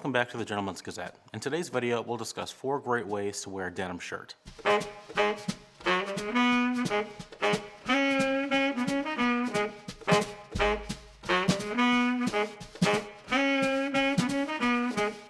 welcome back to the Gentleman's Gazette. In today's video, we'll discuss 4 great ways to wear a denim shirt.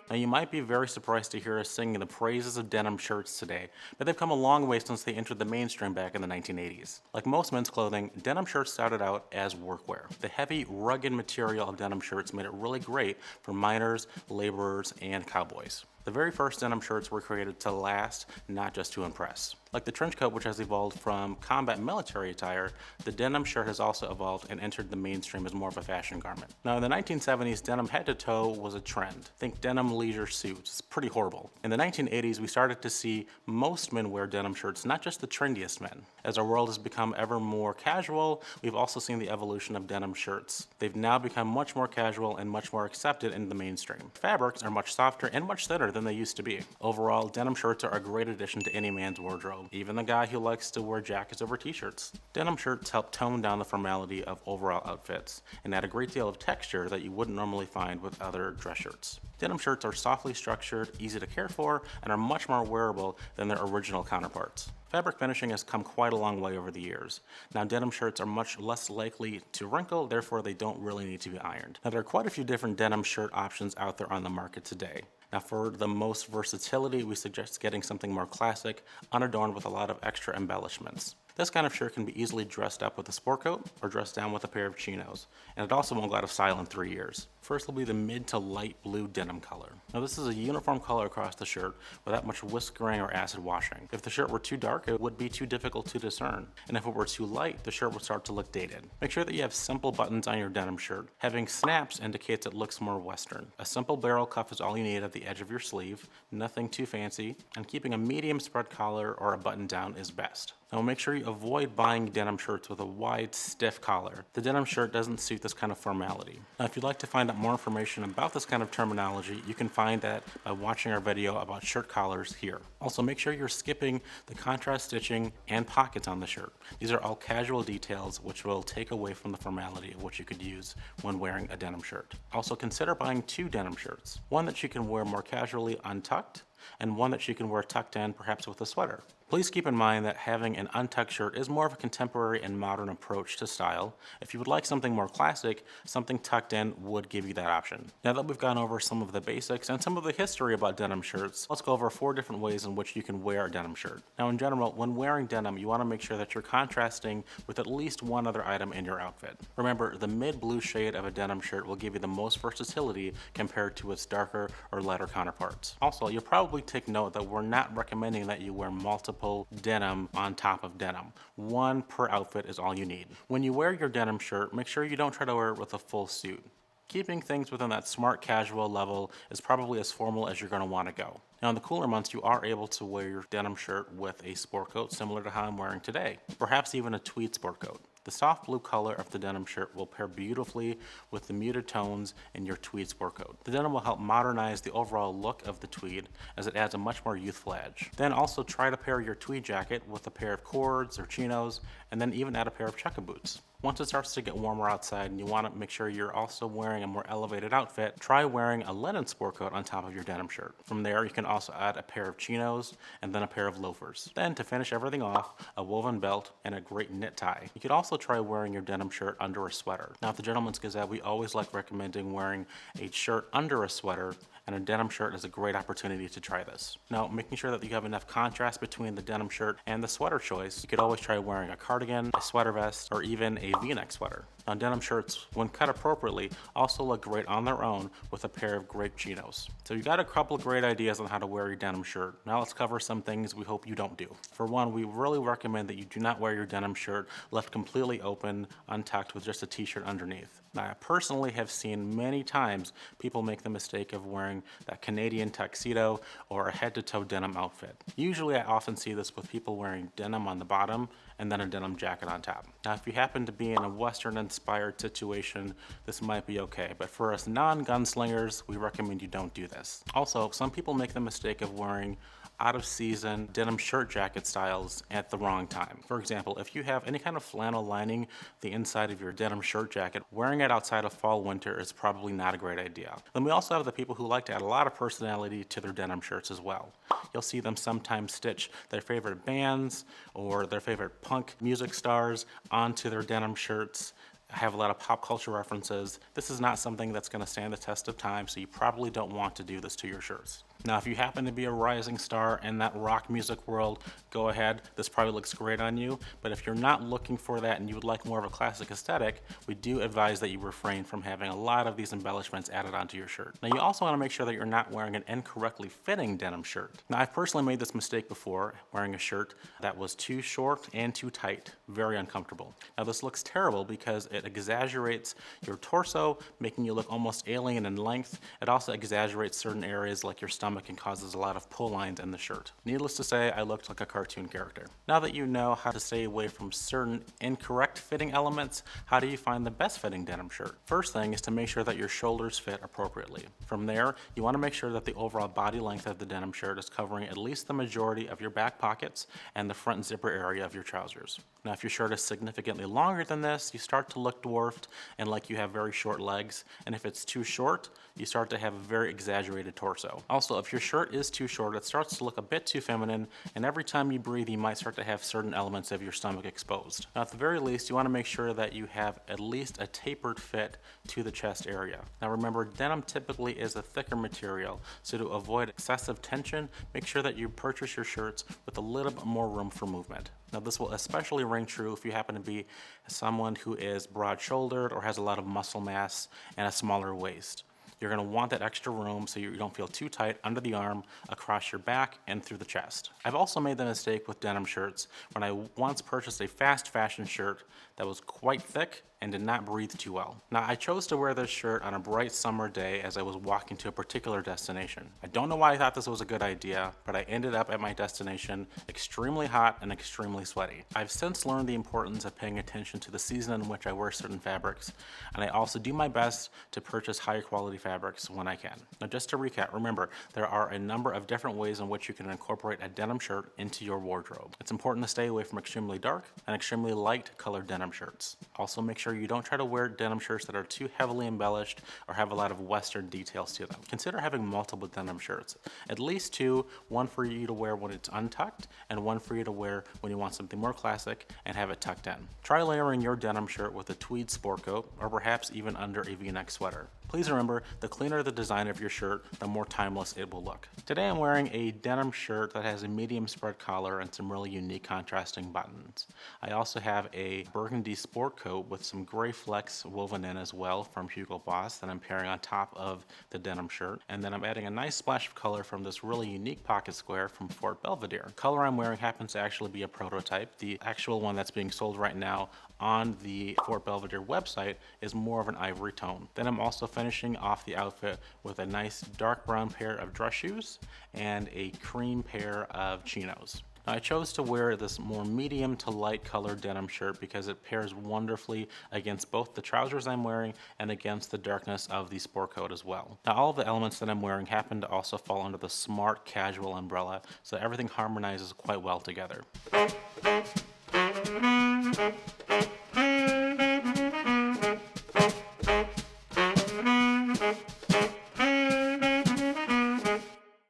Now, you might be very surprised to hear us singing the praises of denim shirts today, but they've come a long way since they entered the mainstream back in the 1980s. Like most men's clothing, denim shirts started out as workwear. The heavy, rugged material of denim shirts made it really great for miners, laborers, and cowboys. The very first denim shirts were created to last, not just to impress. Like the trench coat, which has evolved from combat military attire, the denim shirt has also evolved and entered the mainstream as more of a fashion garment. Now in the 1970s, denim head to toe was a trend. Think denim leisure suits. It's pretty horrible. In the 1980s, we started to see most men wear denim shirts, not just the trendiest men. As our world has become ever more casual, we've also seen the evolution of denim shirts. They've now become much more casual and much more accepted in the mainstream. Fabrics are much softer and much thinner than they used to be. Overall, denim shirts are a great addition to any man's wardrobe, even the guy who likes to wear jackets over t-shirts. Denim shirts help tone down the formality of overall outfits and add a great deal of texture that you wouldn't normally find with other dress shirts. Denim shirts are softly structured, easy to care for, and are much more wearable than their original counterparts. Fabric finishing has come quite a long way over the years. Now denim shirts are much less likely to wrinkle, therefore they don't really need to be ironed. Now there are quite a few different denim shirt options out there on the market today. Now for the most versatility, we suggest getting something more classic, unadorned with a lot of extra embellishments. This kind of shirt can be easily dressed up with a sport coat or dressed down with a pair of chinos, and it also won't go out of style in 3 years. First will be the mid to light blue denim color. Now this is a uniform color across the shirt without much whiskering or acid washing. If the shirt were too dark, it would be too difficult to discern, and if it were too light, the shirt would start to look dated. Make sure that you have simple buttons on your denim shirt. Having snaps indicates it looks more Western. A simple barrel cuff is all you need at the edge of your sleeve, nothing too fancy, and keeping a medium spread collar or a button down is best. Now make sure you avoid buying denim shirts with a wide, stiff collar. The denim shirt doesn't suit this kind of formality. Now if you'd like to find out more information about this kind of terminology, you can find that by watching our video about shirt collars here. Also make sure you're skipping the contrast stitching and pockets on the shirt. These are all casual details which will take away from the formality of what you could use when wearing a denim shirt. Also consider buying 2 denim shirts. One that you can wear more casually untucked, and one that you can wear tucked in, perhaps with a sweater. Please keep in mind that having an untucked shirt is more of a contemporary and modern approach to style. If you would like something more classic, something tucked in would give you that option. Now that we've gone over some of the basics and some of the history about denim shirts, let's go over 4 different ways in which you can wear a denim shirt. Now in general, when wearing denim, you want to make sure that you're contrasting with at least one other item in your outfit. Remember, the mid-blue shade of a denim shirt will give you the most versatility compared to its darker or lighter counterparts. Also, you'll probably take note that we're not recommending that you wear multiple denim on top of denim. One per outfit is all you need. When you wear your denim shirt, make sure you don't try to wear it with a full suit. Keeping things within that smart casual level is probably as formal as you're going to want to go. Now in the cooler months, you are able to wear your denim shirt with a sport coat similar to how I'm wearing today, perhaps even a tweed sport coat. The soft blue color of the denim shirt will pair beautifully with the muted tones in your tweed sport coat. The denim will help modernize the overall look of the tweed as it adds a much more youthful edge. Then also try to pair your tweed jacket with a pair of cords or chinos, and then even add a pair of chukka boots. Once it starts to get warmer outside and you want to make sure you're also wearing a more elevated outfit, try wearing a linen sport coat on top of your denim shirt. From there, you can also add a pair of chinos and then a pair of loafers. Then to finish everything off, a woven belt and a great knit tie. You could also try wearing your denim shirt under a sweater. Now at the Gentleman's Gazette, we always like recommending wearing a shirt under a sweater, and a denim shirt is a great opportunity to try this. Now, making sure that you have enough contrast between the denim shirt and the sweater choice, you could always try wearing a cardigan, a sweater vest, or even a V-neck sweater. Now, denim shirts, when cut appropriately, also look great on their own with a pair of great chinos. So you got a couple of great ideas on how to wear your denim shirt. Now let's cover some things we hope you don't do. For one, we really recommend that you do not wear your denim shirt left completely open, untucked with just a t-shirt underneath. Now, I personally have seen many times people make the mistake of wearing that Canadian tuxedo or a head-to-toe denim outfit. Usually I often see this with people wearing denim on the bottom and then a denim jacket on top. Now, if you happen to be in a Western-inspired situation, this might be okay, but for us non-gunslingers, we recommend you don't do this. Also, some people make the mistake of wearing out of season denim shirt jacket styles at the wrong time. For example, if you have any kind of flannel lining the inside of your denim shirt jacket, wearing it outside of fall winter is probably not a great idea. Then we also have the people who like to add a lot of personality to their denim shirts as well. You'll see them sometimes stitch their favorite bands or their favorite punk music stars onto their denim shirts. Have a lot of pop culture references. This is not something that's going to stand the test of time, so you probably don't want to do this to your shirts. Now, if you happen to be a rising star in that rock music world, go ahead. This probably looks great on you. But if you're not looking for that and you would like more of a classic aesthetic, we do advise that you refrain from having a lot of these embellishments added onto your shirt. Now, you also want to make sure that you're not wearing an incorrectly fitting denim shirt. Now, I've personally made this mistake before, wearing a shirt that was too short and too tight, very uncomfortable. Now, this looks terrible because it exaggerates your torso, making you look almost alien in length. It also exaggerates certain areas like your stomach and causes a lot of pull lines in the shirt. Needless to say, I looked like a cartoon character. Now that you know how to stay away from certain incorrect fitting elements, how do you find the best fitting denim shirt? First thing is to make sure that your shoulders fit appropriately. From there, you want to make sure that the overall body length of the denim shirt is covering at least the majority of your back pockets and the front zipper area of your trousers. Now, if your shirt is significantly longer than this, you start to look dwarfed and like you have very short legs. And if it's too short, you start to have a very exaggerated torso. Also, if your shirt is too short, it starts to look a bit too feminine, and every time you breathe, you might start to have certain elements of your stomach exposed. Now, at the very least, you want to make sure that you have at least a tapered fit to the chest area. Now, remember, denim typically is a thicker material, so to avoid excessive tension, make sure that you purchase your shirts with a little bit more room for movement. Now, this will especially ring true if you happen to be someone who is broad-shouldered or has a lot of muscle mass and a smaller waist. You're going to want that extra room so you don't feel too tight under the arm, across your back, and through the chest. I've also made the mistake with denim shirts when I once purchased a fast fashion shirt that was quite thick and did not breathe too well. Now, I chose to wear this shirt on a bright summer day as I was walking to a particular destination. I don't know why I thought this was a good idea, but I ended up at my destination extremely hot and extremely sweaty. I've since learned the importance of paying attention to the season in which I wear certain fabrics, and I also do my best to purchase higher quality fabrics when I can. Now, just to recap, remember, there are a number of different ways in which you can incorporate a denim shirt into your wardrobe. It's important to stay away from extremely dark and extremely light colored denim shirts. Also, make sure you don't try to wear denim shirts that are too heavily embellished or have a lot of Western details to them. Consider having multiple denim shirts, at least two, one for you to wear when it's untucked and one for you to wear when you want something more classic and have it tucked in. Try layering your denim shirt with a tweed sport coat or perhaps even under a V-neck sweater. Please remember, the cleaner the design of your shirt, the more timeless it will look. Today I'm wearing a denim shirt that has a medium spread collar and some really unique contrasting buttons. I also have a burgundy sport coat with some gray flecks woven in as well from Hugo Boss that I'm pairing on top of the denim shirt. And then I'm adding a nice splash of color from this really unique pocket square from Fort Belvedere. The color I'm wearing happens to actually be a prototype. The actual one that's being sold right now on the Fort Belvedere website is more of an ivory tone. Then I'm also finishing off the outfit with a nice dark brown pair of dress shoes and a cream pair of chinos. Now, I chose to wear this more medium to light colored denim shirt because it pairs wonderfully against both the trousers I'm wearing and against the darkness of the sport coat as well. Now, all of the elements that I'm wearing happen to also fall under the smart casual umbrella, so everything harmonizes quite well together.